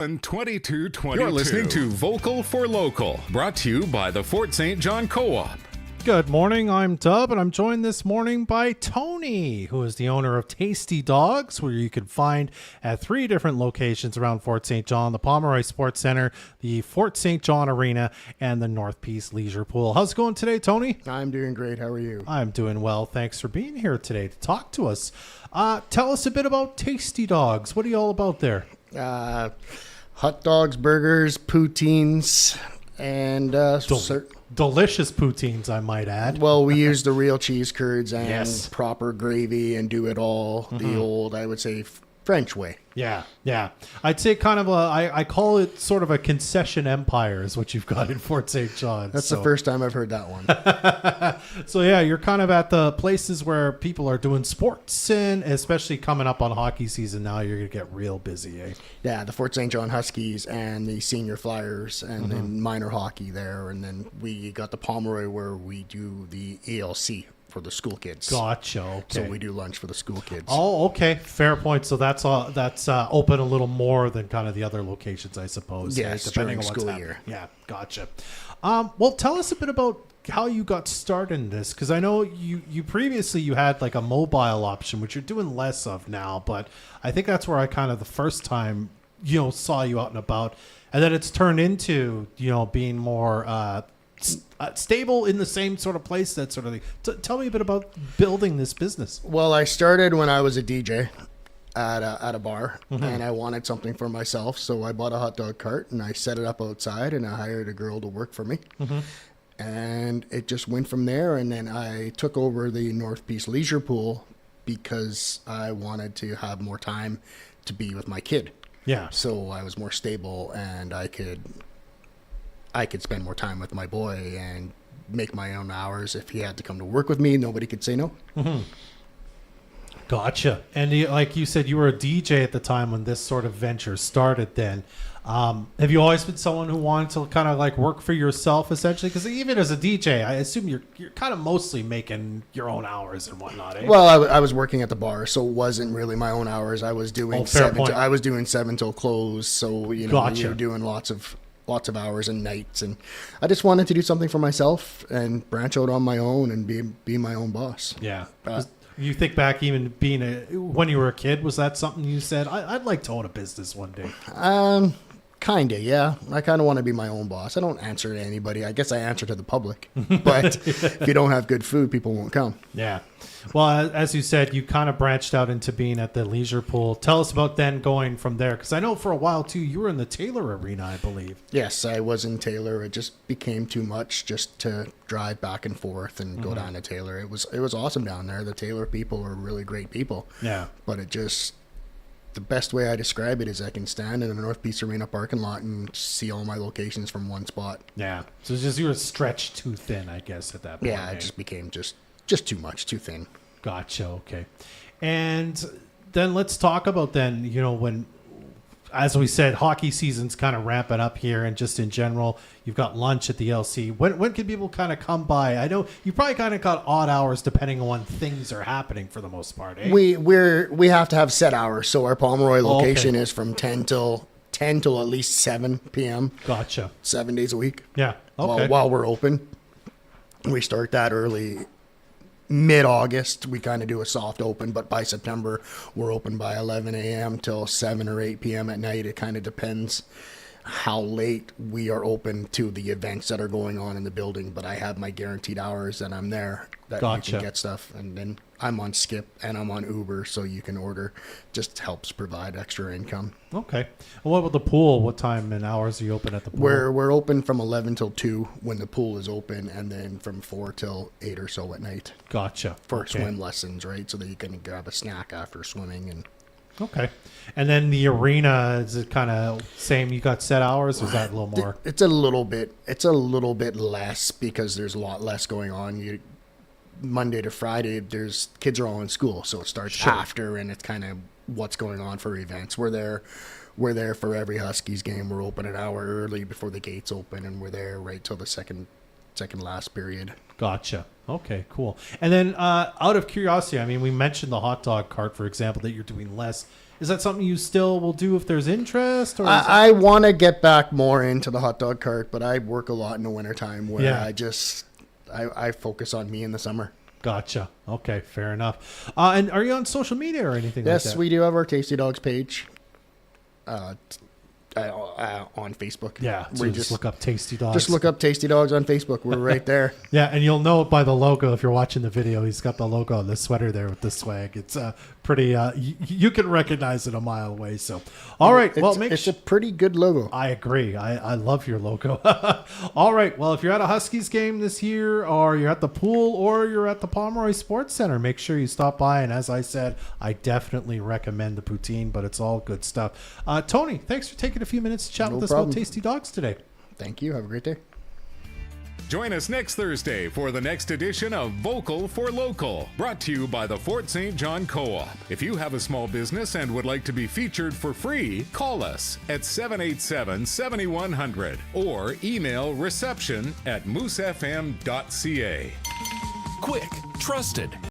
And 2222. You're listening to Vocal for Local, brought to you by the Fort St. John Co-op. Good morning, I'm Dub, and I'm joined this morning by Tony, who is the owner of Tasty Dogs, where you can find at 3 different locations around Fort St. John: the Pomeroy Sport Centre, the Fort St. John Arena, and the North Peace Leisure Pool. How's it going today, Tony? I'm doing great. How are you? I'm doing well. Thanks for being here today to talk to us. Tell us a bit about Tasty Dogs. What are you all about there? Hot dogs, burgers, poutines, and Delicious poutines, I might add. well, we use the real cheese curds and Yes. proper gravy and do it all the old, I would say, French way. Yeah. I'd say kind of I call it sort of a concession empire is what you've got in Fort St. John. That's the first time I've heard that one. So yeah, you're kind of at the places where people are doing sports, and especially coming up on hockey season now, you're going to get real busy, eh? Yeah, the Fort St. John Huskies and the Senior Flyers and then minor hockey there. And then we got the Pomeroy where we do the ELC for the school kids. Gotcha. Okay. So we do lunch for the school kids. Oh, okay. Fair point. So that's open a little more than kind of the other locations, I suppose. Yes, right? Depending during on what's school happening. year. Yeah, gotcha. Well, tell us a bit about how you got started in this, because I know you previously you had like a mobile option, which you're doing less of now, but I think that's where I kind of the first time saw you out and about, and then it's turned into being more stable in the same sort of place, that sort of thing. Tell me a bit about building this business. Well, I started when I was a DJ at a bar, and I wanted something for myself, so I bought a hot dog cart and I set it up outside, and I hired a girl to work for me. And it just went from there. And then I took over the North Peace Leisure Pool because I wanted to have more time to be with my kid. Yeah. So I was more stable, and I could spend more time with my boy and make my own hours. If he had to come to work with me, nobody could say no. Gotcha. And like you said, you were a DJ at the time when this sort of venture started then. Have you always been someone who wanted to kind of like work for yourself, essentially? Because even as a DJ, I assume you're kind of mostly making your own hours and whatnot, eh? Well, I was working at the bar, so it wasn't really my own hours. I was doing fair point. I was doing 7 till close, so Gotcha. you're doing lots of hours and nights, and I just wanted to do something for myself and branch out on my own and be my own boss. Yeah. You think back, even being when you were a kid, was that something you said, I'd like to own a business one day? Kinda, yeah. I kind of want to be my own boss. I don't answer to anybody. I guess I answer to the public. But if you don't have good food, people won't come. Yeah. Well, as you said, you kind of branched out into being at the leisure pool. Tell us about then going from there, because I know for a while too you were in the Taylor Arena, I believe. Yes, I was in Taylor. It just became too much just to drive back and forth and go down to Taylor. It was awesome down there. The Taylor people are really great people. Yeah. But the best way I describe it is I can stand in a North Peace Arena parking lot and see all my locations from one spot. Yeah. So it's just you were stretched too thin, I guess, at that point. Yeah, eh? it just became just too much, too thin. Gotcha. Okay. And then let's talk about then, when, as we said, hockey season's kind of ramping up here, and just in general, you've got lunch at the LC. When can people kind of come by? I know you probably kind of got odd hours depending on when things are happening for the most part, eh? We have to have set hours. So our Pomeroy location is from 10 till at least 7 p.m. Gotcha. 7 days a week. Yeah. Okay. While we're open, we start that early. Mid-August, we kind of do a soft open, but by September, we're open by 11 a.m. till 7 or 8 p.m. at night. It kind of depends how late we are open to the events that are going on in the building, but I have my guaranteed hours that I'm there, that Gotcha. you can get stuff. And then I'm on Skip and I'm on Uber, so you can order. Just helps provide extra income. Okay. And what about the pool? What time and hours are you open at the pool? We're open from 11 till 2 when the pool is open, and then from 4 till 8 or so at night. Gotcha. For Okay. swim lessons, right? So that you can grab a snack after swimming. And Okay. And then the arena, is it kind of same? You got set hours, or is that a little more? It's a little bit less because there's a lot less going on. Monday to Friday, kids are all in school, so it starts after, and it's kind of what's going on for events. We're there for every Huskies game. We're open an hour early before the gates open, and we're there right till the second last period. Gotcha. Okay, cool. And then out of curiosity, I mean, we mentioned the hot dog cart, for example, that you're doing less. Is that something you still will do if there's interest? Or I want to get back more into the hot dog cart, but I work a lot in the wintertime where I focus on me in the summer. Gotcha. Okay, fair enough. And are you on social media or anything like that? Yes, we do have our Tasty Dogs page on Facebook. Yeah, so we just look up Tasty Dogs. Just look up Tasty Dogs on Facebook. We're right there. Yeah, and you'll know it by the logo if you're watching the video. He's got the logo on the sweater there with the swag. It's pretty. You can recognize it a mile away. So, all right. It's a pretty good logo. I agree. I love your logo. All right. Well, if you're at a Huskies game this year, or you're at the pool, or you're at the Pomeroy Sport Centre, make sure you stop by. And as I said, I definitely recommend the poutine, but it's all good stuff. Tony, thanks for taking a few minutes to chat with us about Tasty Dogs today. Thank you. Have a great day. Join us next Thursday for the next edition of Vocal for Local, brought to you by the Fort St. John Co-op. If you have a small business and would like to be featured for free, call us at 787-7100 or email reception@moosefm.ca. Quick, trusted,